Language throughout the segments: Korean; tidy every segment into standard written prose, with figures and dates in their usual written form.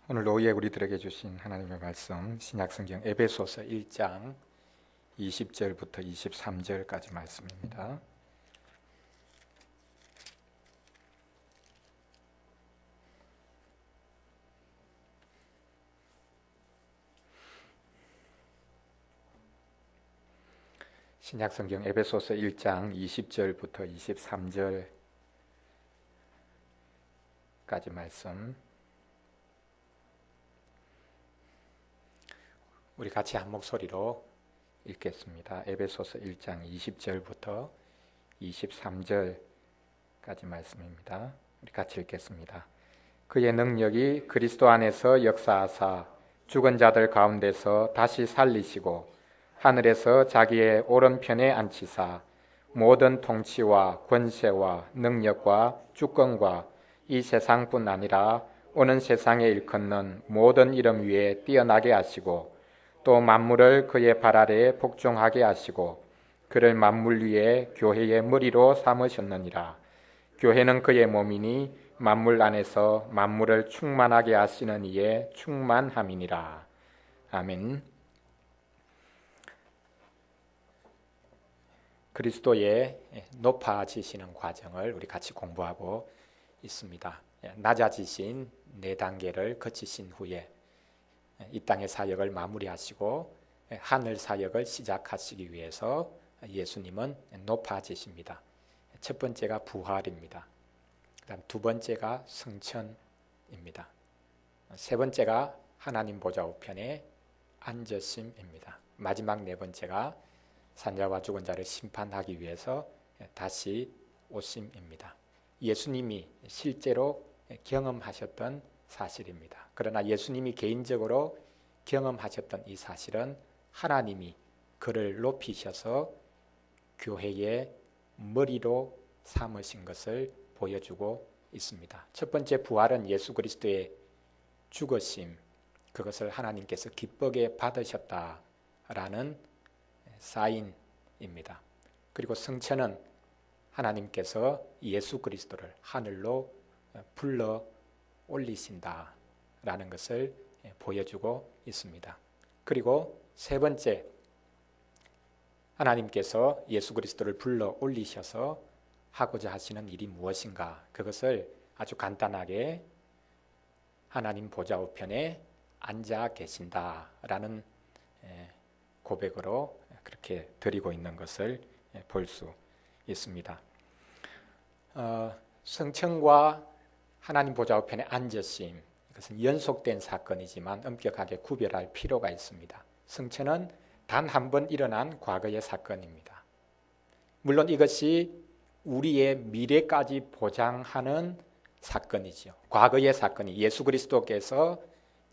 오늘 오후에 우리들에게 주신 하나님의 말씀 신약성경 에베소서 1장 20절부터 23절까지 말씀입니다. 신약성경 에베소서 1장 20절부터 23절까지 말씀 우리 같이 한 목소리로 읽겠습니다. 에베소서 1장 20절부터 23절까지 말씀입니다. 우리 같이 읽겠습니다. 그의 능력이 그리스도 안에서 역사하사 죽은 자들 가운데서 다시 살리시고 하늘에서 자기의 오른편에 앉히사 모든 통치와 권세와 능력과 주권과 이 세상뿐 아니라 오는 세상에 일컫는 모든 이름 위에 뛰어나게 하시고 또 만물을 그의 발 아래에 복종하게 하시고 그를 만물 위에 교회의 머리로 삼으셨느니라. 교회는 그의 몸이니 만물 안에서 만물을 충만하게 하시는 이의 충만함이니라. 아멘. 그리스도의 높아지시는 과정을 우리 같이 공부하고 있습니다. 낮아지신 네 단계를 거치신 후에 이 땅의 사역을 마무리하시고 하늘 사역을 시작하시기 위해서 예수님은 높아지십니다. 첫 번째가 부활입니다. 그다음 두 번째가 승천입니다. 세 번째가 하나님 보좌 우편에 앉으심입니다. 마지막 네 번째가 산자와 죽은 자를 심판하기 위해서 다시 오심입니다. 예수님이 실제로 경험하셨던 사실입니다. 그러나 예수님이 개인적으로 경험하셨던 이 사실은 하나님이 그를 높이셔서 교회의 머리로 삼으신 것을 보여주고 있습니다. 첫 번째 부활은 예수 그리스도의 죽으심, 그것을 하나님께서 기쁘게 받으셨다라는 사인입니다. 그리고 승천은 하나님께서 예수 그리스도를 하늘로 불러 올리신다라는 것을 보여주고 있습니다. 그리고 세 번째, 하나님께서 예수 그리스도를 불러 올리셔서 하고자 하시는 일이 무엇인가, 그것을 아주 간단하게 하나님 보좌 우편에 앉아 계신다라는 고백으로 그렇게 드리고 있는 것을 볼 수 있습니다. 성천과 하나님 보좌 우편에 앉으심, 이것은 연속된 사건이지만 엄격하게 구별할 필요가 있습니다. 승천은 단 한 번 일어난 과거의 사건입니다. 물론 이것이 우리의 미래까지 보장하는 사건이죠. 과거의 사건이 예수 그리스도께서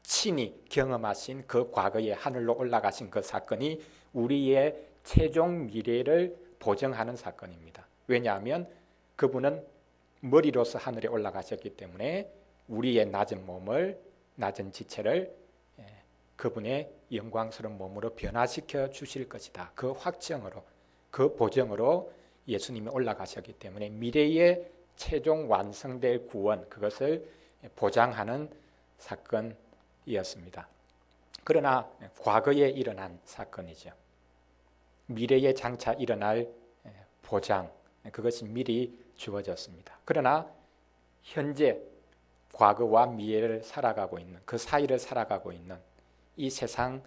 친히 경험하신 그 과거의 하늘로 올라가신 그 사건이 우리의 최종 미래를 보증하는 사건입니다. 왜냐하면 그분은 머리로서 하늘에 올라가셨기 때문에 우리의 낮은 몸을, 낮은 지체를 그분의 영광스러운 몸으로 변화시켜 주실 것이다. 그 확정으로, 그 보증으로 예수님이 올라가셨기 때문에 미래의 최종 완성될 구원, 그것을 보장하는 사건이었습니다. 그러나 과거에 일어난 사건이죠. 미래에 장차 일어날 보장, 그것이 미리 주어졌습니다. 그러나 현재 과거와 미래를 살아가고 있는, 그 사이를 살아가고 있는, 이 세상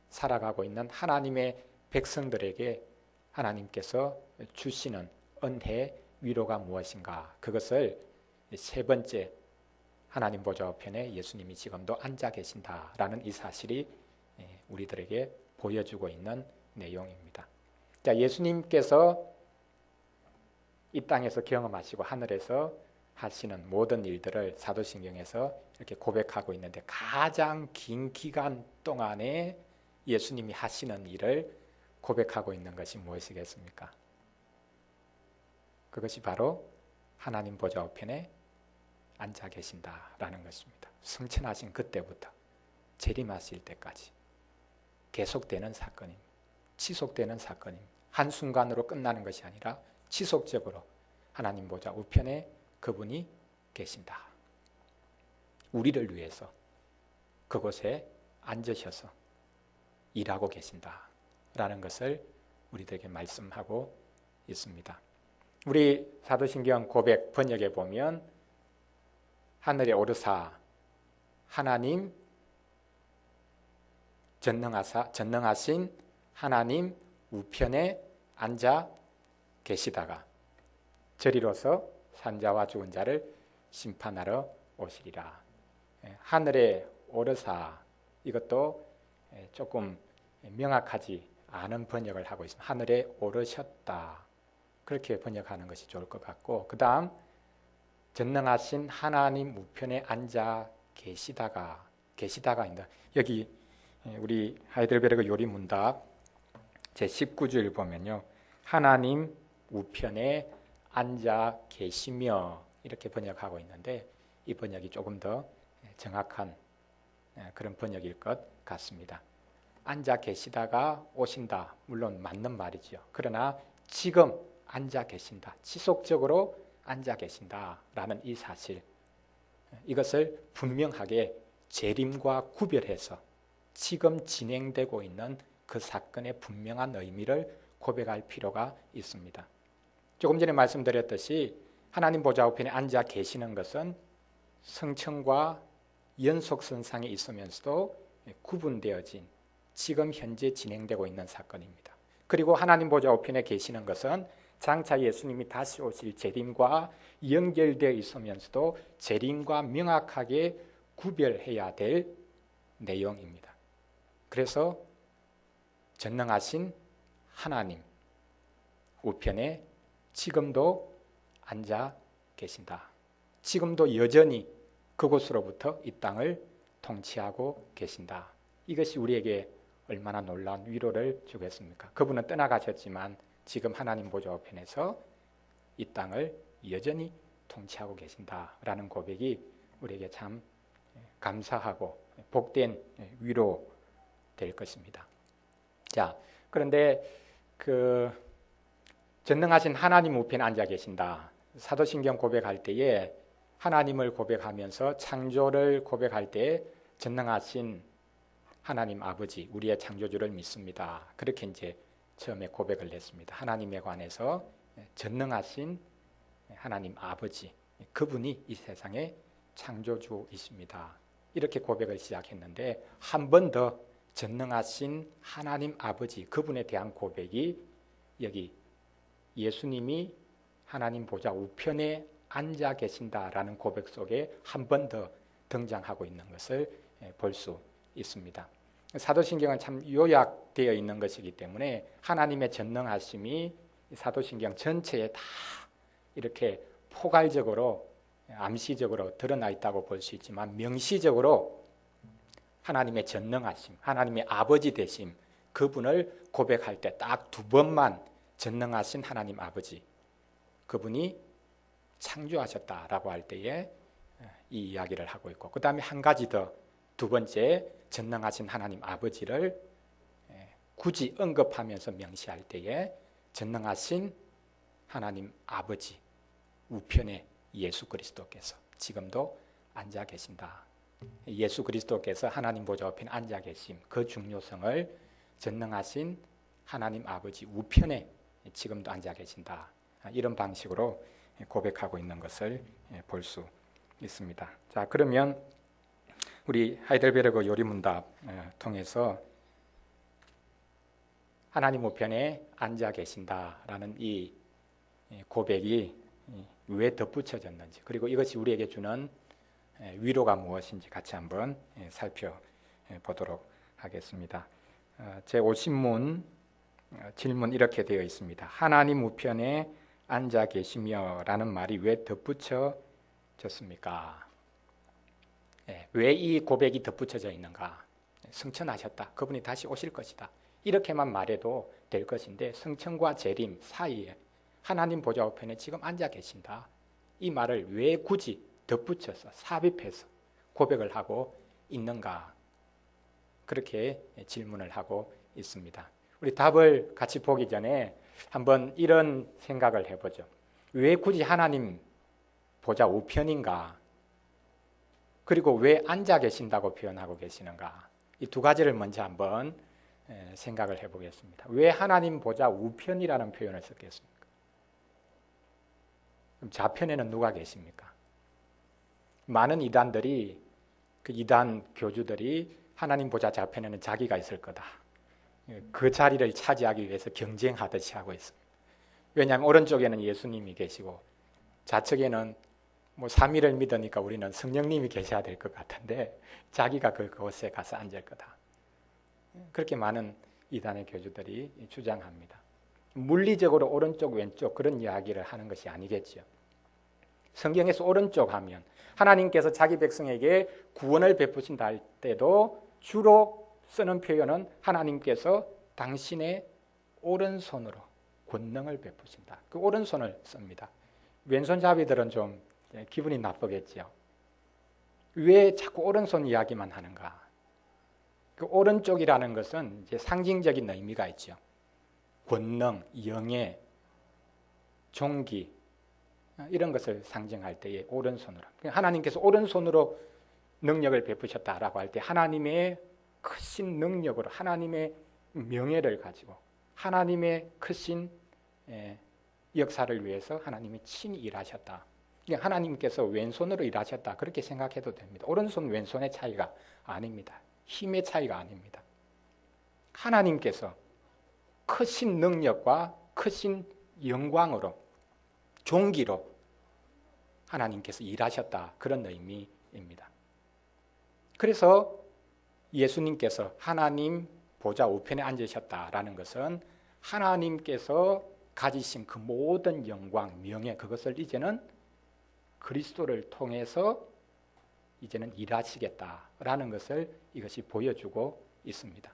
살아가고 있는 하나님의 백성들에게 하나님께서 주시는 은혜, 위로가 무엇인가, 그것을 세 번째 하나님 보좌 우편에 예수님이 지금도 앉아 계신다라는 이 사실이 우리들에게 보여주고 있는 내용입니다. 자, 예수님께서 이 땅에서 경험하시고 하늘에서 하시는 모든 일들을 사도신경에서 이렇게 고백하고 있는데, 가장 긴 기간 동안에 예수님이 하시는 일을 고백하고 있는 것이 무엇이겠습니까? 그것이 바로 하나님 보좌 우편에 앉아 계신다라는 것입니다. 승천하신 그때부터 재림하실 때까지 계속되는 사건입니다. 지속되는 사건입니다. 한순간으로 끝나는 것이 아니라 지속적으로 하나님 보좌 우편에 그분이 계신다. 우리를 위해서 그곳에 앉으셔서 일하고 계신다라는 것을 우리들에게 말씀하고 있습니다. 우리 사도신경 고백 번역에 보면 하늘에 오르사 하나님 전능하신 하나님 우편에 앉아 계시다가 저리로서 산자와 죽은 자를 심판하러 오시리라. 하늘에 오르사, 이것도 조금 명확하지 않은 번역을 하고 있습니다. 하늘에 오르셨다, 그렇게 번역하는 것이 좋을 것 같고, 그 다음 전능하신 하나님 우편에 앉아 계시다가입니다. 여기 우리 하이델베르그 요리문답 제19줄 보면요, 하나님 우편에 앉아 계시며 이렇게 번역하고 있는데, 이 번역이 조금 더 정확한 그런 번역일 것 같습니다. 앉아 계시다가 오신다, 물론 맞는 말이죠. 그러나 지금 앉아 계신다, 지속적으로 앉아 계신다라는 이 사실, 이것을 분명하게 재림과 구별해서 지금 진행되고 있는 그 사건의 분명한 의미를 고백할 필요가 있습니다. 조금 전에 말씀드렸듯이 하나님 보좌 우편에 앉아 계시는 것은 성청과 연속선상에 있으면서도 구분되어진 지금 현재 진행되고 있는 사건입니다. 그리고 하나님 보좌 우편에 계시는 것은 장차 예수님이 다시 오실 재림과 연결되어 있으면서도 재림과 명확하게 구별해야 될 내용입니다. 그래서 전능하신 하나님 우편에 지금도 앉아 계신다. 지금도 여전히 그곳으로부터 이 땅을 통치하고 계신다. 이것이 우리에게 얼마나 놀라운 위로를 주겠습니까? 그분은 떠나가셨지만 지금 하나님 보좌 우편에서 이 땅을 여전히 통치하고 계신다라는 고백이 우리에게 참 감사하고 복된 위로 될 것입니다. 자, 그런데 전능하신 하나님 우편에 앉아 계신다. 사도신경 고백할 때에 하나님을 고백하면서 창조를 고백할 때 전능하신 하나님 아버지, 우리의 창조주를 믿습니다. 그렇게 이제 처음에 고백을 했습니다. 하나님에 관해서 전능하신 하나님 아버지, 그분이 이 세상의 창조주이십니다. 이렇게 고백을 시작했는데 한 번 더 전능하신 하나님 아버지, 그분에 대한 고백이 여기 예수님이 하나님 보좌 우편에 앉아 계신다라는 고백 속에 한 번 더 등장하고 있는 것을 볼 수 있습니다. 사도신경은 참 요약되어 있는 것이기 때문에 하나님의 전능하심이 사도신경 전체에 다 이렇게 포괄적으로 암시적으로 드러나 있다고 볼 수 있지만, 명시적으로 하나님의 전능하심, 하나님의 아버지 되심, 그분을 고백할 때 딱 두 번만 전능하신 하나님 아버지, 그분이 창조하셨다라고 할 때에 이 이야기를 하고 있고, 그 다음에 한 가지 더, 두 번째 전능하신 하나님 아버지를 굳이 언급하면서 명시할 때에 전능하신 하나님 아버지 우편에 예수 그리스도께서 지금도 앉아 계신다. 예수 그리스도께서 하나님 보좌 우편에 앉아 계심, 그 중요성을 전능하신 하나님 아버지 우편에 지금도 앉아 계신다, 이런 방식으로 고백하고 있는 것을 볼 수 있습니다. 자, 그러면 우리 하이델베르그 요리문답 통해서 하나님 우편에 앉아 계신다라는 이 고백이 왜 덧붙여졌는지, 그리고 이것이 우리에게 주는 위로가 무엇인지 같이 한번 살펴보도록 하겠습니다. 제50문 질문 이렇게 되어 있습니다. 하나님 우편에 앉아 계시며 라는 말이 왜 덧붙여졌습니까? 왜 이 고백이 덧붙여져 있는가? 승천하셨다, 그분이 다시 오실 것이다, 이렇게만 말해도 될 것인데 승천과 재림 사이에 하나님 보좌 우편에 지금 앉아 계신다, 이 말을 왜 굳이 덧붙여서 삽입해서 고백을 하고 있는가? 그렇게 질문을 하고 있습니다. 우리 답을 같이 보기 전에 한번 이런 생각을 해보죠. 왜 굳이 하나님 보좌 우편인가? 그리고 왜 앉아 계신다고 표현하고 계시는가? 이 두 가지를 먼저 한번 생각을 해보겠습니다. 왜 하나님 보좌 우편이라는 표현을 썼겠습니까? 그럼 좌편에는 누가 계십니까? 많은 이단들이, 그 이단 교주들이 하나님 보좌 좌편에는 자기가 있을 거다, 그 자리를 차지하기 위해서 경쟁하듯이 하고 있습니다. 왜냐하면 오른쪽에는 예수님이 계시고 좌측에는 뭐 삼위를 믿으니까 우리는 성령님이 계셔야 될 것 같은데 자기가 그곳에 가서 앉을 거다. 그렇게 많은 이단의 교주들이 주장합니다. 물리적으로 오른쪽 왼쪽 그런 이야기를 하는 것이 아니겠죠. 성경에서 오른쪽 하면 하나님께서 자기 백성에게 구원을 베푸신다 할 때도 주로 쓰는 표현은 하나님께서 당신의 오른손으로 권능을 베푸신다. 그 오른손을 씁니다. 왼손잡이들은 좀 기분이 나쁘겠죠. 왜 자꾸 오른손 이야기만 하는가? 그 오른쪽이라는 것은 이제 상징적인 의미가 있죠. 권능, 영예, 종기 이런 것을 상징할 때에 오른손으로. 하나님께서 오른손으로 능력을 베푸셨다라고 할 때 하나님의 크신 능력으로 하나님의 명예를 가지고 하나님의 크신 역사를 위해서 하나님이 친히 일하셨다. 하나님께서 왼손으로 일하셨다. 그렇게 생각해도 됩니다. 오른손 왼손의 차이가 아닙니다. 힘의 차이가 아닙니다. 하나님께서 크신 능력과 크신 영광으로 종기로 하나님께서 일하셨다. 그런 의미입니다. 그래서 예수님께서 하나님 보좌 우편에 앉으셨다라는 것은 하나님께서 가지신 그 모든 영광, 명예 그것을 이제는 그리스도를 통해서 이제는 일하시겠다라는 것을 이것이 보여주고 있습니다.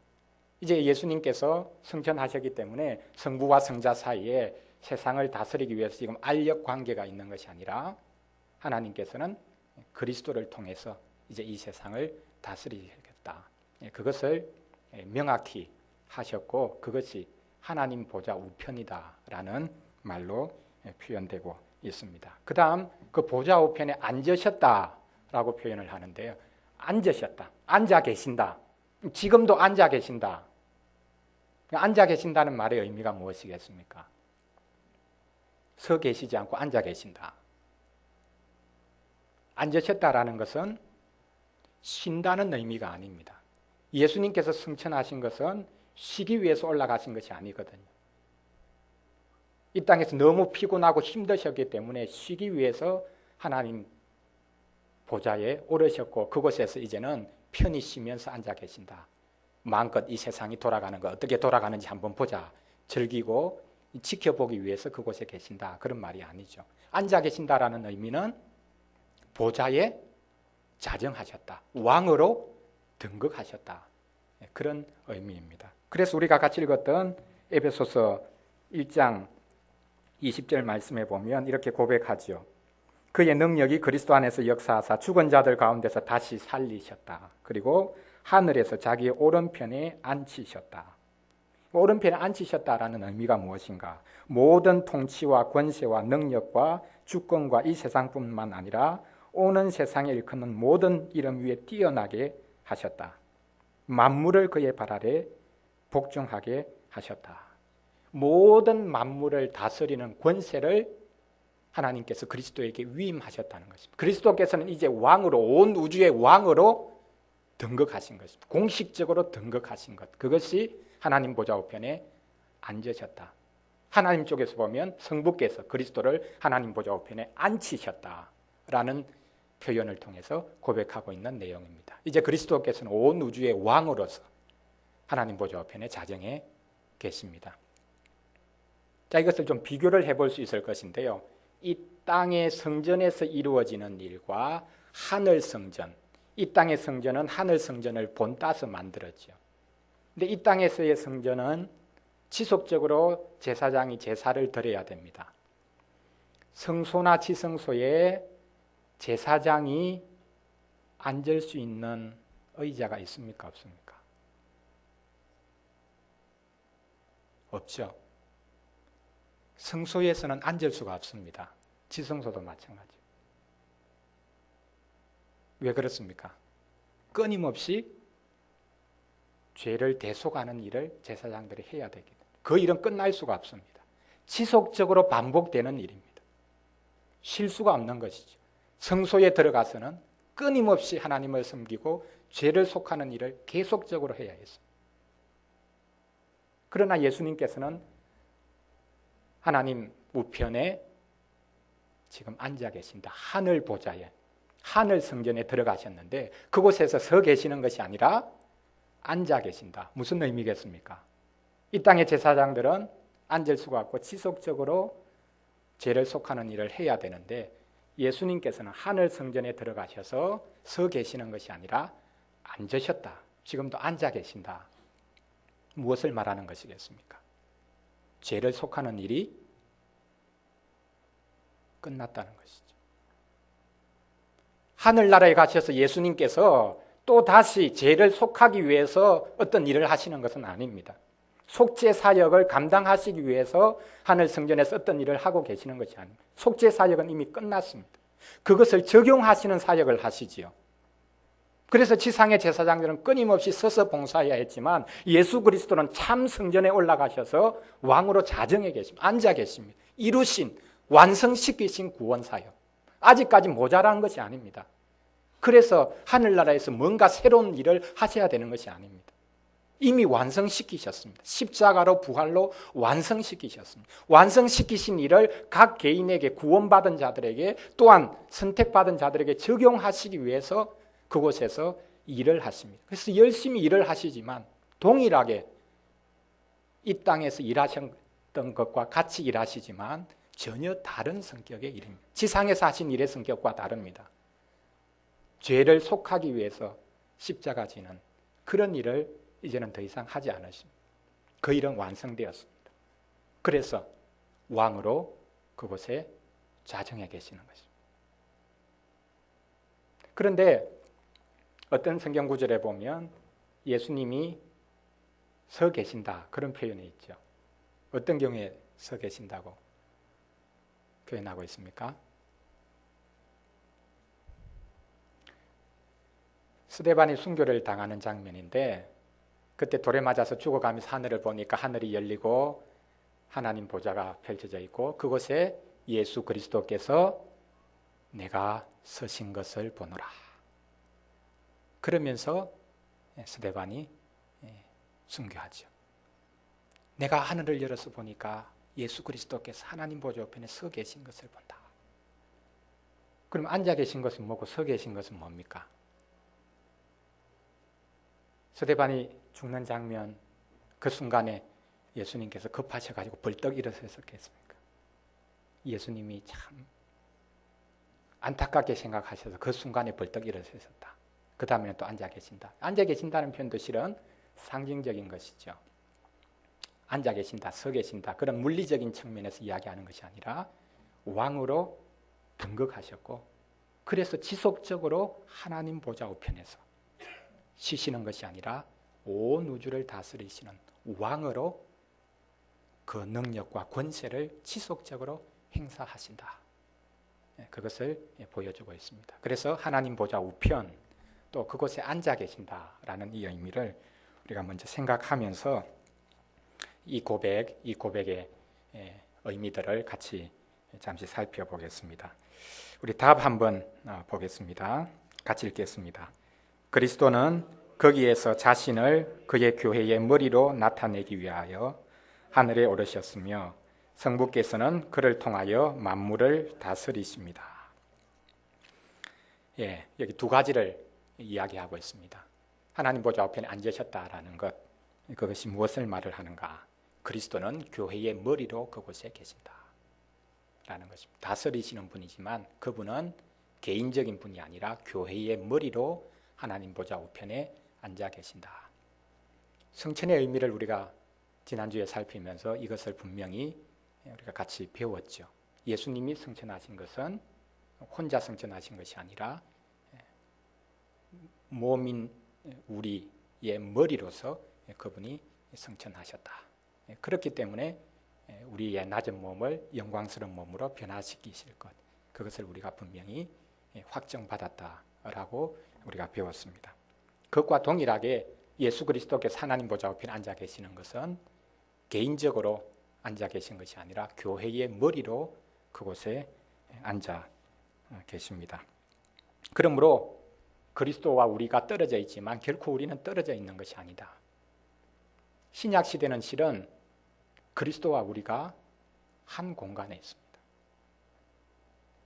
이제 예수님께서 승천하셨기 때문에 성부와 성자 사이에 세상을 다스리기 위해서 지금 알력 관계가 있는 것이 아니라 하나님께서는 그리스도를 통해서 이제 이 세상을 다스리겠다. 그것을 명확히 하셨고 그것이 하나님 보좌 우편이다라는 말로 표현되고 있습니다. 그 다음 그 보좌 우편에 앉으셨다라고 표현을 하는데요. 앉으셨다. 앉아 계신다. 지금도 앉아 계신다. 앉아 계신다는 말의 의미가 무엇이겠습니까? 서 계시지 않고 앉아 계신다. 앉으셨다라는 것은 쉰다는 의미가 아닙니다. 예수님께서 승천하신 것은 쉬기 위해서 올라가신 것이 아니거든요. 이 땅에서 너무 피곤하고 힘드셨기 때문에 쉬기 위해서 하나님 보좌에 오르셨고 그곳에서 이제는 편히 쉬면서 앉아 계신다. 마음껏 이 세상이 돌아가는 거 어떻게 돌아가는지 한번 보자. 즐기고 지켜보기 위해서 그곳에 계신다. 그런 말이 아니죠. 앉아 계신다라는 의미는 보좌에 자정하셨다. 왕으로 등극하셨다. 그런 의미입니다. 그래서 우리가 같이 읽었던 에베소서 1장 20절 말씀에 보면 이렇게 고백하죠. 그의 능력이 그리스도 안에서 역사하사 죽은 자들 가운데서 다시 살리셨다. 그리고 하늘에서 자기의 오른편에 앉히셨다. 오른편에 앉히셨다라는 의미가 무엇인가? 모든 통치와 권세와 능력과 주권과 이 세상뿐만 아니라 오는 세상에 일컫는 모든 이름 위에 뛰어나게 하셨다. 만물을 그의 발 아래 복종하게 하셨다. 모든 만물을 다스리는 권세를 하나님께서 그리스도에게 위임하셨다는 것입니다. 그리스도께서는 이제 왕으로 온 우주의 왕으로 등극하신 것입니다. 공식적으로 등극하신 것. 그것이 하나님 보좌 우편에 앉으셨다. 하나님 쪽에서 보면 성부께서 그리스도를 하나님 보좌 우편에 앉히셨다라는 표현을 통해서 고백하고 있는 내용입니다. 이제 그리스도께서는 온 우주의 왕으로서 하나님 보좌 우편에 자정해 계십니다. 자, 이것을 좀 비교를 해볼 수 있을 것인데요. 이 땅의 성전에서 이루어지는 일과 하늘 성전, 이 땅의 성전은 하늘 성전을 본따서 만들었죠. 근데 이 땅에서의 성전은 지속적으로 제사장이 제사를 드려야 됩니다. 성소나 지성소에 제사장이 앉을 수 있는 의자가 있습니까? 없습니까? 없죠. 성소에서는 앉을 수가 없습니다. 지성소도 마찬가지. 왜 그렇습니까? 끊임없이 죄를 대속하는 일을 제사장들이 해야 되기 때문에 그 일은 끝날 수가 없습니다. 지속적으로 반복되는 일입니다. 쉴 수가 없는 것이죠. 성소에 들어가서는 끊임없이 하나님을 섬기고 죄를 속하는 일을 계속적으로 해야 했습니다. 그러나 예수님께서는 하나님 우편에 지금 앉아 계신다. 하늘 보좌에, 하늘 성전에 들어가셨는데 그곳에서 서 계시는 것이 아니라 앉아 계신다. 무슨 의미겠습니까? 이 땅의 제사장들은 앉을 수가 없고 지속적으로 죄를 속하는 일을 해야 되는데 예수님께서는 하늘 성전에 들어가셔서 서 계시는 것이 아니라 앉으셨다. 지금도 앉아 계신다. 무엇을 말하는 것이겠습니까? 죄를 속하는 일이 끝났다는 것이죠. 하늘나라에 가셔서 예수님께서 또 다시 죄를 속하기 위해서 어떤 일을 하시는 것은 아닙니다. 속죄 사역을 감당하시기 위해서 하늘 성전에서 어떤 일을 하고 계시는 것이 아닙니다. 속죄 사역은 이미 끝났습니다. 그것을 적용하시는 사역을 하시지요. 그래서 지상의 제사장들은 끊임없이 서서 봉사해야 했지만 예수 그리스도는 참 성전에 올라가셔서 왕으로 자정해 계십니다. 앉아 계십니다. 이루신, 완성시키신 구원 사역. 아직까지 모자란 것이 아닙니다. 그래서 하늘나라에서 뭔가 새로운 일을 하셔야 되는 것이 아닙니다. 이미 완성시키셨습니다. 십자가로 부활로 완성시키셨습니다. 완성시키신 일을 각 개인에게 구원받은 자들에게 또한 선택받은 자들에게 적용하시기 위해서 그곳에서 일을 하십니다. 그래서 열심히 일을 하시지만 동일하게 이 땅에서 일하셨던 것과 같이 일하시지만 전혀 다른 성격의 일입니다. 지상에서 하신 일의 성격과 다릅니다. 죄를 속하기 위해서 십자가 지는 그런 일을 이제는 더 이상 하지 않으십니다. 그 일은 완성되었습니다. 그래서 왕으로 그곳에 좌정해 계시는 것입니다. 그런데 어떤 성경 구절에 보면 예수님이 서 계신다 그런 표현이 있죠. 어떤 경우에 서 계신다고 표현하고 있습니까? 스데반이 순교를 당하는 장면인데 그때 돌에 맞아서 죽어가면서 하늘을 보니까 하늘이 열리고 하나님 보좌가 펼쳐져 있고 그곳에 예수 그리스도께서 내가 서신 것을 보노라. 그러면서 스데반이 순교하죠. 내가 하늘을 열어서 보니까 예수 그리스도께서 하나님 보좌 우편에 서 계신 것을 본다. 그럼 앉아 계신 것은 뭐고 서 계신 것은 뭡니까? 스데반이 죽는 장면 그 순간에 예수님께서 급하셔가지고 벌떡 일어서셨겠습니까? 예수님이 참 안타깝게 생각하셔서 그 순간에 벌떡 일어서셨다. 그 다음에는 또 앉아 계신다. 앉아 계신다는 표현도 실은 상징적인 것이죠. 앉아 계신다, 서 계신다 그런 물리적인 측면에서 이야기하는 것이 아니라 왕으로 등극하셨고 그래서 지속적으로 하나님 보좌 우편에서 쉬시는 것이 아니라 온 우주를 다스리시는 왕으로 그 능력과 권세를 지속적으로 행사하신다. 그것을 보여주고 있습니다. 그래서 하나님 보좌 우편 또 그곳에 앉아 계신다라는 이 의미를 우리가 먼저 생각하면서 이 고백의 의미들을 같이 잠시 살펴보겠습니다. 우리 답 한번 보겠습니다. 같이 읽겠습니다. 그리스도는 거기에서 자신을 그의 교회의 머리로 나타내기 위하여 하늘에 오르셨으며 성부께서는 그를 통하여 만물을 다스리십니다. 여기 두 가지를 이야기하고 있습니다. 하나님 보좌 우편에 앉으셨다라는 것, 그것이 무엇을 말을 하는가? 그리스도는 교회의 머리로 그곳에 계신다라는 것입니다. 다스리시는 분이지만 그분은 개인적인 분이 아니라 교회의 머리로 하나님 보좌 우편에 앉아 계신다. 성천의 의미를 우리가 지난주에 살피면서 이것을 분명히 우리가 같이 배웠죠. 예수님이 성천하신 것은 혼자 성천하신 것이 아니라 몸인 우리의 머리로서 그분이 성천하셨다. 그렇기 때문에 우리의 낮은 몸을 영광스러운 몸으로 변화시키실 것, 그것을 우리가 분명히 확정받았다 라고 우리가 배웠습니다. 그것과 동일하게 예수 그리스도께서 하나님 보좌 우편에 앉아 계시는 것은 개인적으로 앉아 계신 것이 아니라 교회의 머리로 그곳에 앉아 계십니다. 그러므로 그리스도와 우리가 떨어져 있지만 결코 우리는 떨어져 있는 것이 아니다. 신약 시대는 실은 그리스도와 우리가 한 공간에 있습니다.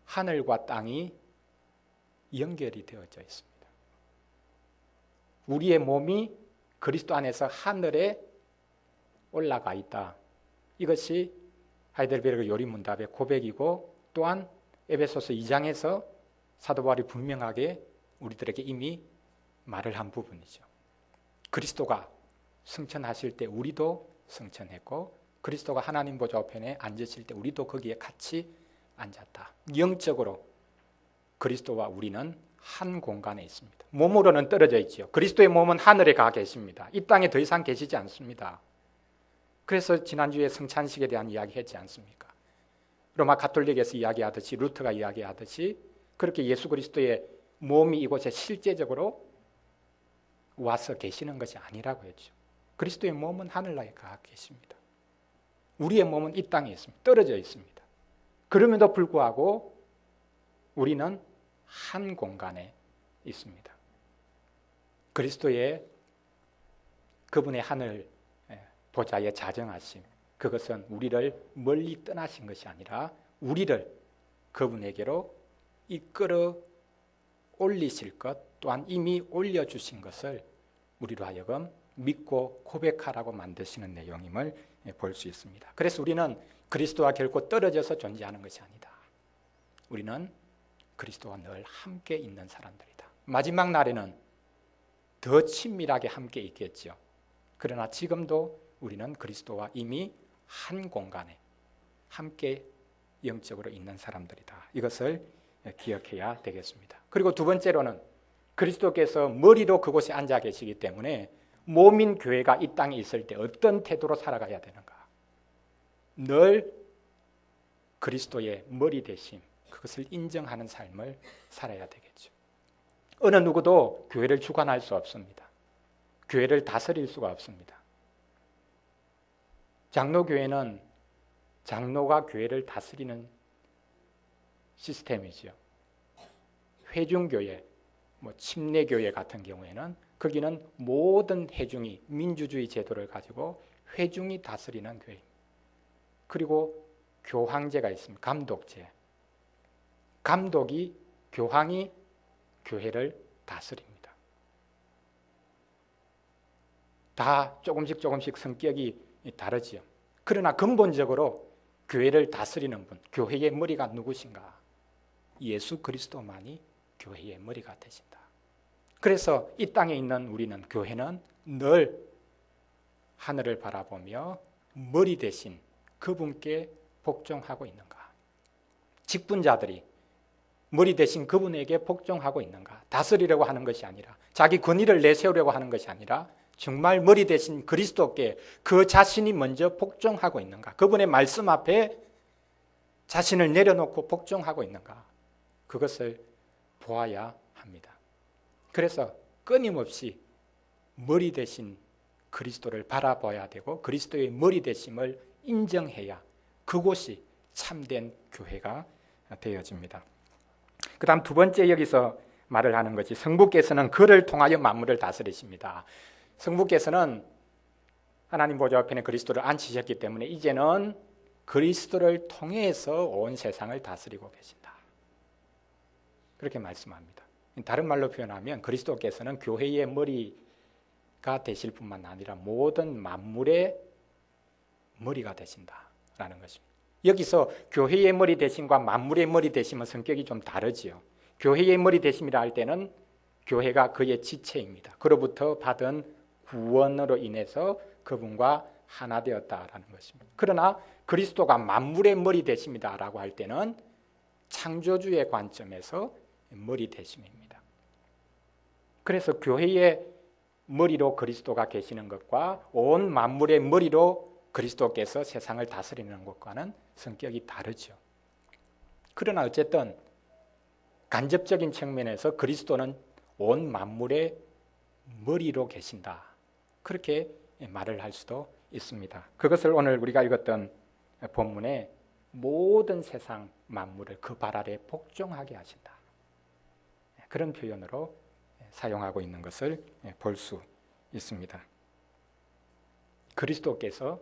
하늘과 땅이 연결이 되어져 있습니다. 우리의 몸이 그리스도 안에서 하늘에 올라가 있다. 이것이 하이델베르그 요리문답의 고백이고 또한 에베소서 2장에서 사도 바울이 분명하게 우리들에게 이미 말을 한 부분이죠. 그리스도가 승천하실 때 우리도 승천했고 그리스도가 하나님 보좌 우편에 앉으실 때 우리도 거기에 같이 앉았다. 영적으로 그리스도와 우리는 한 공간에 있습니다. 몸으로는 떨어져 있지요. 그리스도의 몸은 하늘에 가 계십니다. 이 땅에 더 이상 계시지 않습니다. 그래서 지난주에 성찬식에 대한 이야기 했지 않습니까? 로마 가톨릭에서 이야기하듯이 루터가 이야기하듯이 그렇게 예수 그리스도의 몸이 이곳에 실제적으로 와서 계시는 것이 아니라고 했죠. 그리스도의 몸은 하늘나라에 가 계십니다. 우리의 몸은 이 땅에 있습니다. 떨어져 있습니다. 그럼에도 불구하고 우리는 한 공간에 있습니다. 그리스도의 그분의 하늘 보좌에 자정하심, 그것은 우리를 멀리 떠나신 것이 아니라 우리를 그분에게로 이끌어 올리실 것 또한 이미 올려주신 것을 우리로 하여금 믿고 고백하라고 만드시는 내용임을 볼 수 있습니다. 그래서 우리는 그리스도와 결코 떨어져서 존재하는 것이 아니다. 우리는 그리스도와 늘 함께 있는 사람들이다. 마지막 날에는 더 친밀하게 함께 있겠죠. 그러나 지금도 우리는 그리스도와 이미 한 공간에 함께 영적으로 있는 사람들이다. 이것을 기억해야 되겠습니다. 그리고 두 번째로는 그리스도께서 머리로 그곳에 앉아 계시기 때문에 몸인 교회가 이 땅에 있을 때 어떤 태도로 살아가야 되는가? 늘 그리스도의 머리 되심, 그것을 인정하는 삶을 살아야 되겠죠. 어느 누구도 교회를 주관할 수 없습니다. 교회를 다스릴 수가 없습니다. 장로교회는 장로가 교회를 다스리는 시스템이죠. 회중교회, 침례교회 같은 경우에는 거기는 모든 회중이 민주주의 제도를 가지고 회중이 다스리는 교회입니다. 그리고 교황제가 있습니다. 감독제. 감독이 교황이 교회를 다스립니다. 다 조금씩 성격이 다르지요. 그러나 근본적으로 교회를 다스리는 분, 교회의 머리가 누구신가? 예수 그리스도만이 교회의 머리가 되신다. 그래서 이 땅에 있는 우리는, 교회는 늘 하늘을 바라보며 머리 대신 그분께 복종하고 있는가? 직분자들이 머리 대신 그분에게 복종하고 있는가? 다스리려고 하는 것이 아니라, 자기 권위를 내세우려고 하는 것이 아니라 정말 머리 대신 그리스도께 그 자신이 먼저 복종하고 있는가? 그분의 말씀 앞에 자신을 내려놓고 복종하고 있는가? 그것을 보아야 합니다. 그래서 끊임없이 머리 대신 그리스도를 바라봐야 되고 그리스도의 머리 되심을 인정해야 그곳이 참된 교회가 되어집니다. 그 다음 두 번째 여기서 말을 하는 것이 성부께서는 그를 통하여 만물을 다스리십니다. 성부께서는 하나님 보좌 우편에 그리스도를 앉히셨기 때문에 이제는 그리스도를 통해서 온 세상을 다스리고 계신다. 그렇게 말씀합니다. 다른 말로 표현하면 그리스도께서는 교회의 머리가 되실 뿐만 아니라 모든 만물의 머리가 되신다라는 것입니다. 여기서 교회의 머리 되심과 만물의 머리 되심은 성격이 좀 다르지요. 교회의 머리 되심이라 할 때는 교회가 그의 지체입니다. 그로부터 받은 구원으로 인해서 그분과 하나 되었다라는 것입니다. 그러나 그리스도가 만물의 머리 되심이다라고 할 때는 창조주의 관점에서 머리 되심입니다. 그래서 교회의 머리로 그리스도가 계시는 것과 온 만물의 머리로 그리스도께서 세상을 다스리는 것과는 성격이 다르죠. 그러나 어쨌든 간접적인 측면에서 그리스도는 온 만물의 머리로 계신다. 그렇게 말을 할 수도 있습니다. 그것을 오늘 우리가 읽었던 본문에 모든 세상 만물을 그 발 아래 복종하게 하신다. 그런 표현으로 사용하고 있는 것을 볼 수 있습니다. 그리스도께서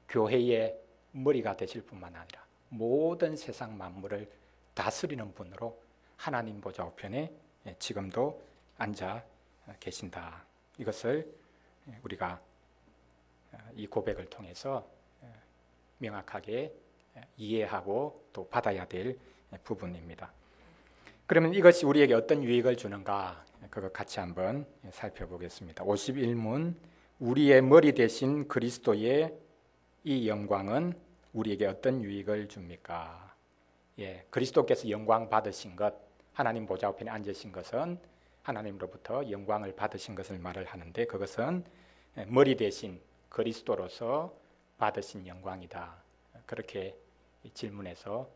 교회의 머리가 되실 뿐만 아니라 모든 세상 만물을 다스리는 분으로 하나님 보좌 우편에 지금도 앉아 계신다. 이것을 우리가 이 고백을 통해서 명확하게 이해하고 또 받아야 될 부분입니다. 그러면 이것이 우리에게 어떤 유익을 주는가? 그거 같이 한번 살펴보겠습니다. 51문 우리의 머리 대신 그리스도의 이 영광은 우리에게 어떤 유익을 줍니까? 그리스도께서 영광 받으신 것, 하나님 보좌 우편에 앉으신 것은 하나님으로부터 영광을 받으신 것을 말을 하는데 그것은 머리 대신 그리스도로서 받으신 영광이다. 그렇게 질문에서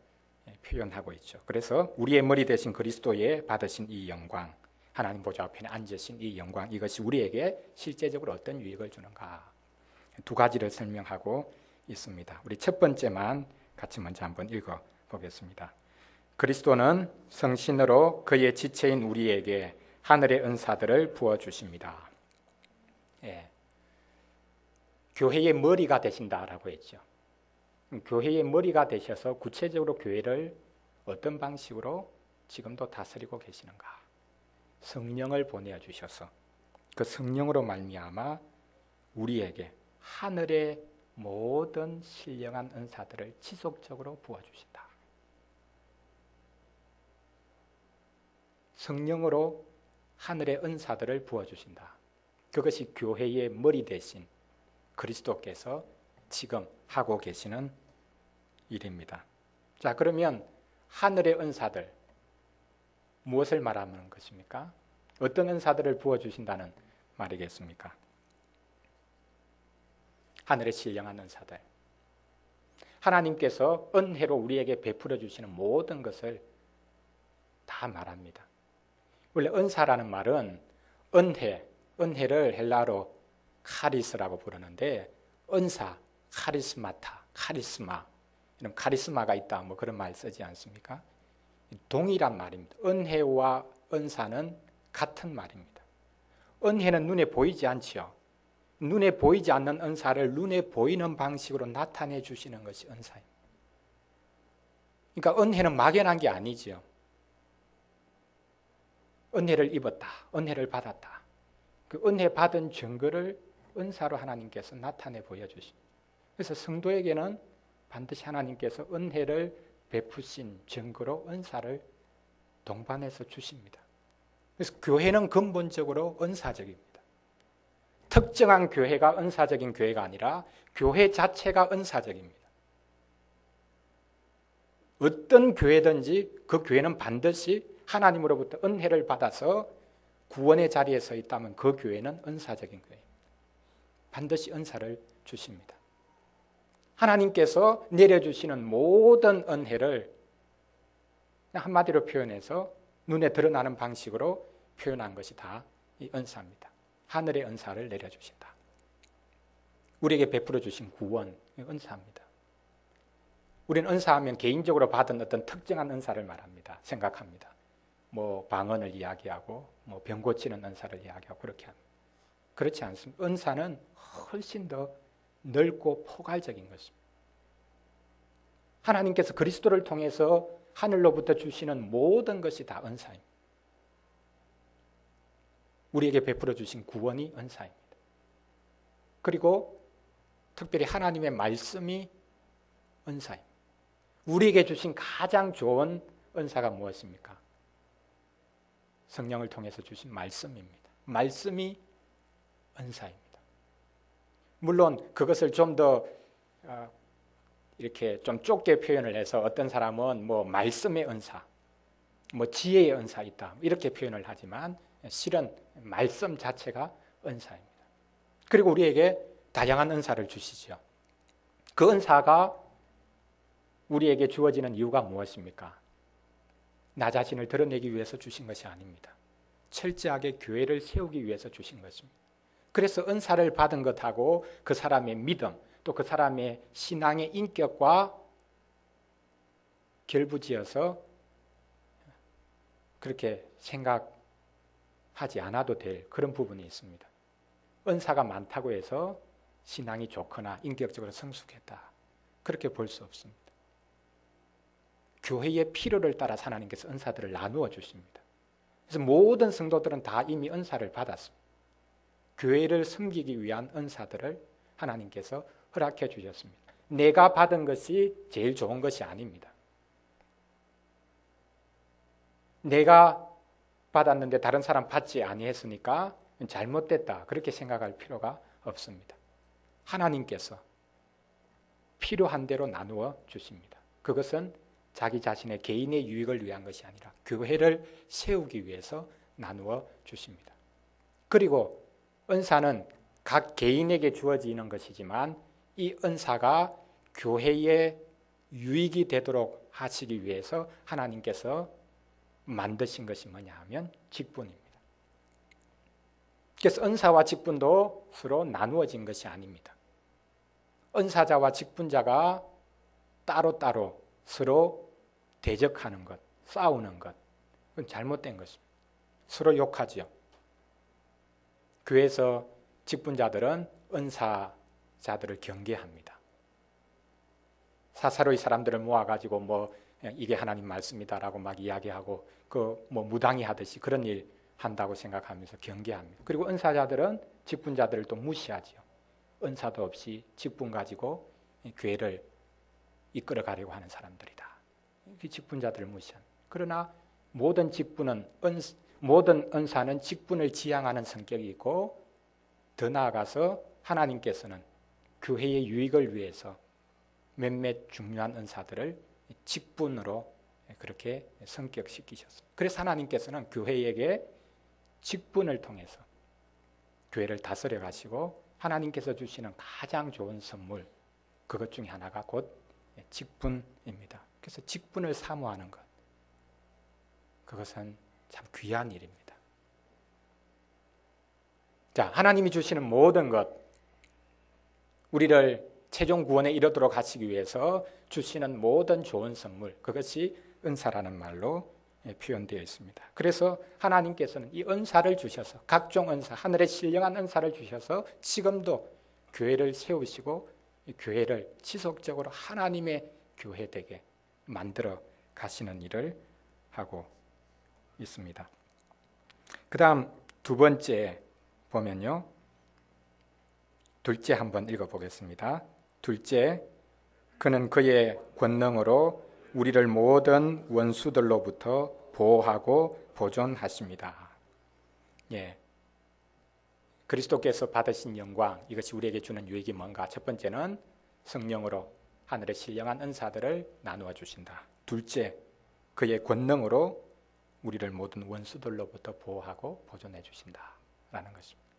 표현하고 있죠. 그래서 우리의 머리 대신 그리스도의 받으신 이 영광, 하나님 보좌 우편에 앉으신 이 영광, 이것이 우리에게 실제적으로 어떤 유익을 주는가? 두 가지를 설명하고 있습니다. 우리 첫 번째만 같이 먼저 한번 읽어보겠습니다. 그리스도는 성신으로 그의 지체인 우리에게 하늘의 은사들을 부어주십니다. 교회의 머리가 되신다라고 했죠. 교회의 머리가 되셔서 구체적으로 교회를 어떤 방식으로 지금도 다스리고 계시는가? 성령을 보내주셔서 그 성령으로 말미암아 우리에게 하늘의 모든 신령한 은사들을 지속적으로 부어주신다. 성령으로 하늘의 은사들을 부어주신다. 그것이 교회의 머리 대신 그리스도께서 지금 하고 계시는 일입니다. 자, 그러면 하늘의 은사들 무엇을 말하는 것입니까? 어떤 은사들을 부어주신다는 말이겠습니까? 하늘의 신령한 은사들. 하나님께서 은혜로 우리에게 베풀어 주시는 모든 것을 다 말합니다. 원래 은사라는 말은 은혜를 헬라어로 카리스라고 부르는데 은사, 카리스마타, 카리스마 이런 카리스마가 있다 뭐 그런 말 쓰지 않습니까? 동일한 말입니다. 은혜와 은사는 같은 말입니다. 은혜는 눈에 보이지 않지요. 눈에 보이지 않는 은사를 눈에 보이는 방식으로 나타내 주시는 것이 은사입니다. 그러니까 은혜는 막연한 게 아니지요. 은혜를 입었다, 은혜를 받았다. 그 은혜 받은 증거를 은사로 하나님께서 나타내 보여주십니다. 그래서 성도에게는 반드시 하나님께서 은혜를 베푸신 증거로 은사를 동반해서 주십니다. 그래서 교회는 근본적으로 은사적입니다. 특정한 교회가 은사적인 교회가 아니라 교회 자체가 은사적입니다. 어떤 교회든지 그 교회는 반드시 하나님으로부터 은혜를 받아서 구원의 자리에 서 있다면 그 교회는 은사적인 교회입니다. 반드시 은사를 주십니다. 하나님께서 내려주시는 모든 은혜를 한마디로 표현해서 눈에 드러나는 방식으로 표현한 것이 다 이 은사입니다. 하늘의 은사를 내려주신다. 우리에게 베풀어 주신 구원, 은사입니다. 우리는 은사하면 개인적으로 받은 어떤 특정한 은사를 말합니다. 생각합니다. 뭐 방언을 이야기하고 뭐 병 고치는 은사를 이야기하고 그렇게 합니다. 그렇지 않습니다. 은사는 훨씬 더 넓고 포괄적인 것입니다. 하나님께서 그리스도를 통해서 하늘로부터 주시는 모든 것이 다 은사입니다. 우리에게 베풀어 주신 구원이 은사입니다. 그리고 특별히 하나님의 말씀이 은사입니다. 우리에게 주신 가장 좋은 은사가 무엇입니까? 성령을 통해서 주신 말씀입니다. 말씀이 은사입니다. 물론 그것을 좀 더 이렇게 좀 좁게 표현을 해서 어떤 사람은 뭐 말씀의 은사, 뭐 지혜의 은사 있다 이렇게 표현을 하지만 실은 말씀 자체가 은사입니다. 그리고 우리에게 다양한 은사를 주시죠. 그 은사가 우리에게 주어지는 이유가 무엇입니까? 나 자신을 드러내기 위해서 주신 것이 아닙니다. 철저하게 교회를 세우기 위해서 주신 것입니다. 그래서 은사를 받은 것하고 그 사람의 믿음, 또 그 사람의 신앙의 인격과 결부지어서 그렇게 생각하지 않아도 될 그런 부분이 있습니다. 은사가 많다고 해서 신앙이 좋거나 인격적으로 성숙했다, 그렇게 볼 수 없습니다. 교회의 필요를 따라 하나님께서 은사들을 나누어 주십니다. 그래서 모든 성도들은 다 이미 은사를 받았습니다. 교회를 섬기기 위한 은사들을 하나님께서 허락해 주셨습니다. 내가 받은 것이 제일 좋은 것이 아닙니다. 내가 받았는데 다른 사람 받지 아니했으니까 잘못됐다, 그렇게 생각할 필요가 없습니다. 하나님께서 필요한 대로 나누어 주십니다. 그것은 자기 자신의 개인의 유익을 위한 것이 아니라 교회를 세우기 위해서 나누어 주십니다. 그리고 은사는 각 개인에게 주어지는 것이지만 이 은사가 교회의 유익이 되도록 하시기 위해서 하나님께서 만드신 것이 뭐냐 하면 직분입니다. 그래서 은사와 직분도 서로 나누어진 것이 아닙니다. 은사자와 직분자가 따로따로 서로 대적하는 것, 싸우는 것, 그건 잘못된 것입니다. 서로 욕하죠. 교회에서 직분자들은 은사자들을 경계합니다. 사사로이 사람들을 모아가지고 이게 하나님 말씀이다라고 막 이야기하고 무당이 하듯이 그런 일 한다고 생각하면서 경계합니다. 그리고 은사자들은 직분자들을 또 무시하죠. 은사도 없이 직분 가지고 교회를 이끌어 가려고 하는 사람들이다. 직분자들을 무시합니다. 그러나 모든 은사는 직분을 지향하는 성격이 있고, 더 나아가서 하나님께서는 교회의 유익을 위해서 몇몇 중요한 은사들을 직분으로 그렇게 성격시키셨습니다. 그래서 하나님께서는 교회에게 직분을 통해서 교회를 다스려 가시고 하나님께서 주시는 가장 좋은 선물, 그것 중에 하나가 곧 직분입니다. 그래서 직분을 사모하는 것, 그것은 참 귀한 일입니다. 자, 하나님이 주시는 모든 것, 우리를 최종 구원에 이르도록 하시기 위해서 주시는 모든 좋은 선물, 그것이 은사라는 말로 표현되어 있습니다. 그래서 하나님께서는 이 은사를 주셔서, 각종 은사, 하늘의 신령한 은사를 주셔서 지금도 교회를 세우시고 교회를 지속적으로 하나님의 교회 되게 만들어 가시는 일을 하고 있습니다. 그 다음 두 번째 보면요, 둘째 한번 읽어보겠습니다. 둘째, 그는 그의 권능으로 우리를 모든 원수들로부터 보호하고 보존하십니다. 예, 그리스도께서 받으신 영광, 이것이 우리에게 주는 유익이 뭔가? 첫 번째는 성령으로 하늘의 신령한 은사들을 나누어 주신다. 둘째, 그의 권능으로 우리를 모든 원수들로부터 보호하고 보존해 주신다라는 것입니다.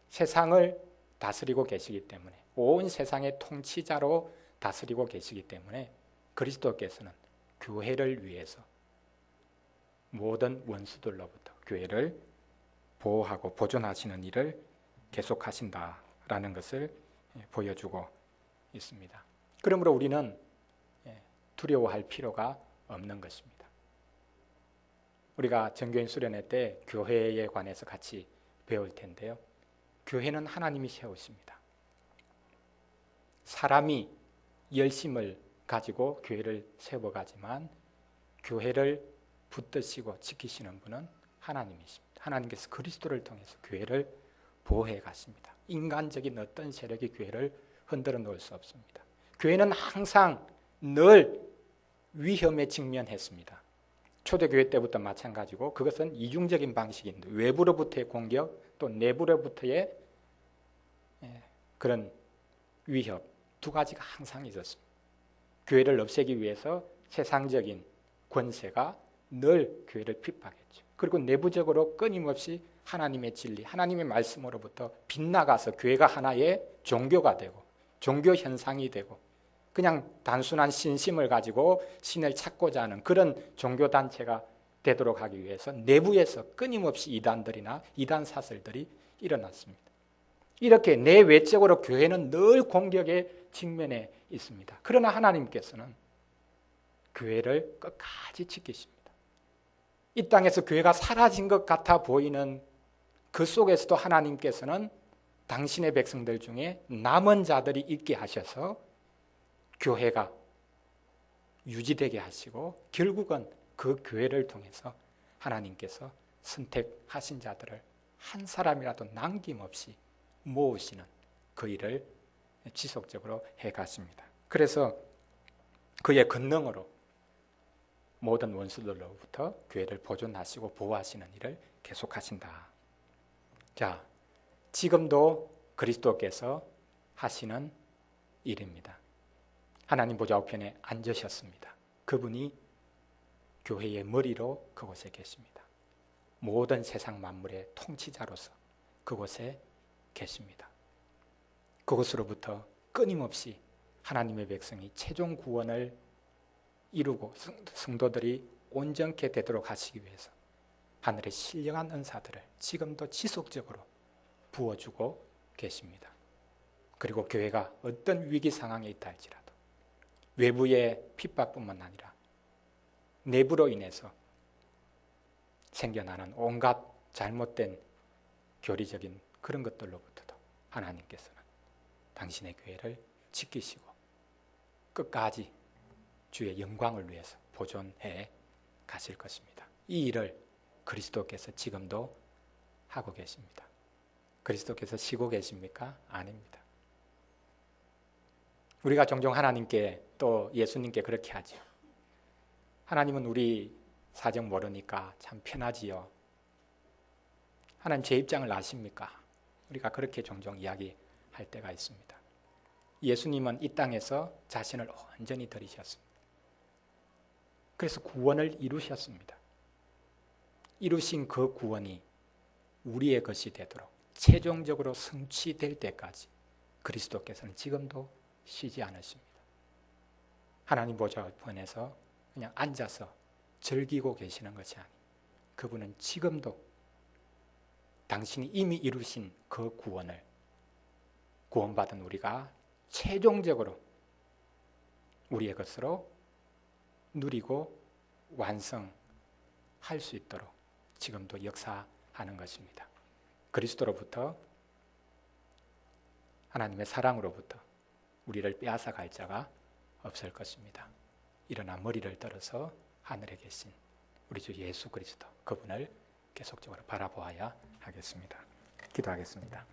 세상을 다스리고 계시기 때문에, 온 세상의 통치자로 다스리고 계시기 때문에 그리스도께서는 교회를 위해서 모든 원수들로부터 교회를 보호하고 보존하시는 일을 계속하신다라는 것을 보여주고 있습니다. 그러므로 우리는 두려워할 필요가 없는 것입니다. 우리가 전교인 수련회 때 교회에 관해서 같이 배울 텐데요, 교회는 하나님이 세우십니다. 사람이 열심을 가지고 교회를 세워가지만 교회를 붙드시고 지키시는 분은 하나님이십니다. 하나님께서 그리스도를 통해서 교회를 보호해 가십니다. 인간적인 어떤 세력이 교회를 흔들어 놓을 수 없습니다. 교회는 항상 늘 위험에 직면했습니다. 초대교회 때부터 마찬가지고, 그것은 이중적인 방식인데 외부로부터의 공격, 또 내부로부터의 그런 위협, 두 가지가 항상 있었습니다. 교회를 없애기 위해서 세상적인 권세가 늘 교회를 핍박했죠. 그리고 내부적으로 끊임없이 하나님의 진리, 하나님의 말씀으로부터 빗나가서 교회가 하나의 종교가 되고 종교 현상이 되고 그냥 단순한 신심을 가지고 신을 찾고자 하는 그런 종교단체가 되도록 하기 위해서 내부에서 끊임없이 이단들이나 이단 사설들이 일어났습니다. 이렇게 내외적으로 교회는 늘 공격에 직면해 있습니다. 그러나 하나님께서는 교회를 끝까지 지키십니다. 이 땅에서 교회가 사라진 것 같아 보이는 그 속에서도 하나님께서는 당신의 백성들 중에 남은 자들이 있게 하셔서 교회가 유지되게 하시고 결국은 그 교회를 통해서 하나님께서 선택하신 자들을 한 사람이라도 남김없이 모으시는 그 일을 지속적으로 해가십니다. 그래서 그의 권능으로 모든 원수들로부터 교회를 보존하시고 보호하시는 일을 계속하신다. 자, 지금도 그리스도께서 하시는 일입니다. 하나님 보좌 우편에 앉으셨습니다. 그분이 교회의 머리로 그곳에 계십니다. 모든 세상 만물의 통치자로서 그곳에 계십니다. 그곳으로부터 끊임없이 하나님의 백성이 최종 구원을 이루고 성도들이 온전케 되도록 하시기 위해서 하늘의 신령한 은사들을 지금도 지속적으로 부어주고 계십니다. 그리고 교회가 어떤 위기 상황에 있다 할지라도 외부의 핍박뿐만 아니라 내부로 인해서 생겨나는 온갖 잘못된 교리적인 그런 것들로부터도 하나님께서는 당신의 교회를 지키시고 끝까지 주의 영광을 위해서 보존해 가실 것입니다. 이 일을 그리스도께서 지금도 하고 계십니다. 그리스도께서 쉬고 계십니까? 아닙니다. 우리가 종종 하나님께 또 예수님께 그렇게 하죠. 하나님은 우리 사정 모르니까 참 편하지요. 하나님 제 입장을 아십니까? 우리가 그렇게 종종 이야기할 때가 있습니다. 예수님은 이 땅에서 자신을 온전히 드리셨습니다. 그래서 구원을 이루셨습니다. 이루신 그 구원이 우리의 것이 되도록 최종적으로 성취될 때까지 그리스도께서는 지금도 쉬지 않으십니다. 하나님 보좌 우편에서 그냥 앉아서 즐기고 계시는 것이 아니고 그분은 지금도 당신이 이미 이루신 그 구원을 구원받은 우리가 최종적으로 우리의 것으로 누리고 완성할 수 있도록 지금도 역사하는 것입니다. 그리스도로부터 하나님의 사랑으로부터 우리를 빼앗아 갈 자가 없을 것입니다. 일어나 머리를 들어서 하늘에 계신 우리 주 예수 그리스도 그분을 계속적으로 바라보아야 하겠습니다. 기도하겠습니다.